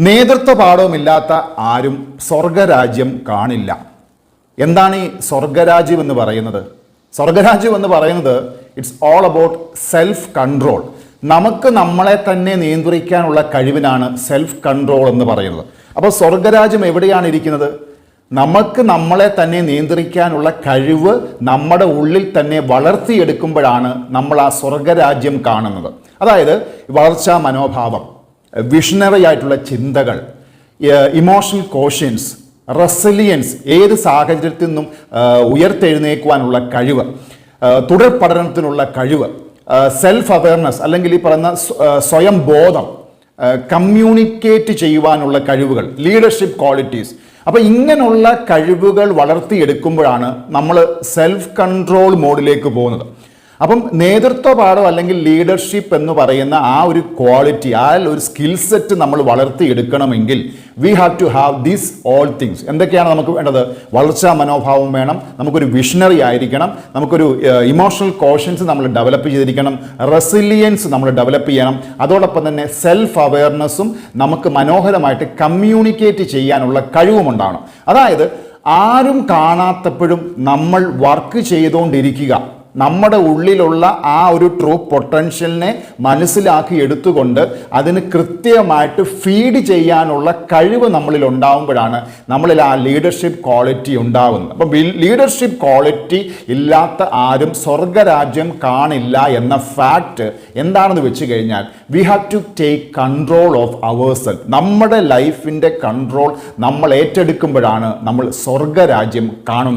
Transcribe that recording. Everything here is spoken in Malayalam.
നേതൃത്വ പാഠവുമില്ലാത്ത ആരും സ്വർഗരാജ്യം കാണില്ല. എന്താണ് ഈ സ്വർഗരാജ്യം എന്ന് പറയുന്നത്? സ്വർഗരാജ്യം എന്ന് പറയുന്നത് it's all about self control. നമുക്ക് നമ്മളെ തന്നെ നിയന്ത്രിക്കാനുള്ള കഴിവിനാണ് സെൽഫ് കൺട്രോൾ എന്ന് പറയുന്നത്. അപ്പോൾ സ്വർഗരാജ്യം എവിടെയാണ് ഇരിക്കുന്നത്? നമുക്ക് നമ്മളെ തന്നെ നിയന്ത്രിക്കാനുള്ള കഴിവ് നമ്മുടെ ഉള്ളിൽ തന്നെ വളർത്തിയെടുക്കുമ്പോഴാണ് നമ്മൾ ആ സ്വർഗരാജ്യം കാണുന്നത്. അതായത് വളർച്ചാ മനോഭാവം, വിഷണറി ആയിട്ടുള്ള ചിന്തകൾ, ഇമോഷണൽ കോഷ്യൻസ്, റെസിലിയൻസ്, ഏത് സാഹചര്യത്തിൽ നിന്നും ഉയർത്തെഴുന്നേക്കുവാനുള്ള കഴിവ്, തുടർ പഠനത്തിനുള്ള കഴിവ്, സെൽഫ് അവയർനെസ് അല്ലെങ്കിൽ ഈ പറയുന്ന സ്വയം ബോധം, കമ്മ്യൂണിക്കേറ്റ് ചെയ്യുവാനുള്ള കഴിവുകൾ, ലീഡർഷിപ്പ് ക്വാളിറ്റീസ്. അപ്പോൾ ഇങ്ങനെയുള്ള കഴിവുകൾ വളർത്തിയെടുക്കുമ്പോഴാണ് നമ്മൾ സെൽഫ് കൺട്രോൾ മോഡിലേക്ക് പോകുന്നത്. അപ്പം നേതൃത്വ പാഠം അല്ലെങ്കിൽ ലീഡർഷിപ്പ് എന്ന് പറയുന്ന ആ ഒരു ക്വാളിറ്റി, ആ ഒരു സ്കിൽ സെറ്റ് നമ്മൾ വളർത്തിയെടുക്കണമെങ്കിൽ we have to have these all things. എന്തൊക്കെയാണ് നമുക്ക് വേണ്ടത്? വളർച്ചാ മനോഭാവം വേണം, നമുക്കൊരു വിഷണറി ആയിരിക്കണം, നമുക്കൊരു ഇമോഷണൽ കോഷ്യൻസ് നമ്മൾ ഡെവലപ്പ് ചെയ്തിരിക്കണം, റെസിലിയൻസ് നമ്മൾ ഡെവലപ്പ് ചെയ്യണം, അതോടൊപ്പം തന്നെ സെൽഫ് അവയർനെസ്സും നമുക്ക് മനോഹരമായിട്ട് കമ്മ്യൂണിക്കേറ്റ് ചെയ്യാനുള്ള കഴിവുമുണ്ടാകണം. അതായത് ആരും കാണാത്തപ്പോഴും നമ്മൾ വർക്ക് ചെയ്തുകൊണ്ടിരിക്കുക, നമ്മുടെ ഉള്ളിലുള്ള ആ ഒരു ട്രൂ പൊട്ടൻഷ്യലിനെ മനസ്സിലാക്കി എടുത്തുകൊണ്ട് അതിന് കൃത്യമായിട്ട് ഫീഡ് ചെയ്യാനുള്ള കഴിവ് നമ്മളിൽ ഉണ്ടാകുമ്പോഴാണ് നമ്മളിൽ ആ ലീഡർഷിപ്പ് ക്വാളിറ്റി ഉണ്ടാകുന്നത്. അപ്പോൾ ലീഡർഷിപ്പ് ക്വാളിറ്റി ഇല്ലാത്ത ആരും സ്വർഗരാജ്യം കാണില്ല എന്ന ഫാക്റ്റ് എന്താണെന്ന് വെച്ച് കഴിഞ്ഞാൽ we have to take control of ourselves. നമ്മുടെ ലൈഫിൻ്റെ കൺട്രോൾ നമ്മൾ ഏറ്റെടുക്കുമ്പോഴാണ് നമ്മൾ സ്വർഗരാജ്യം കാണുന്നത്.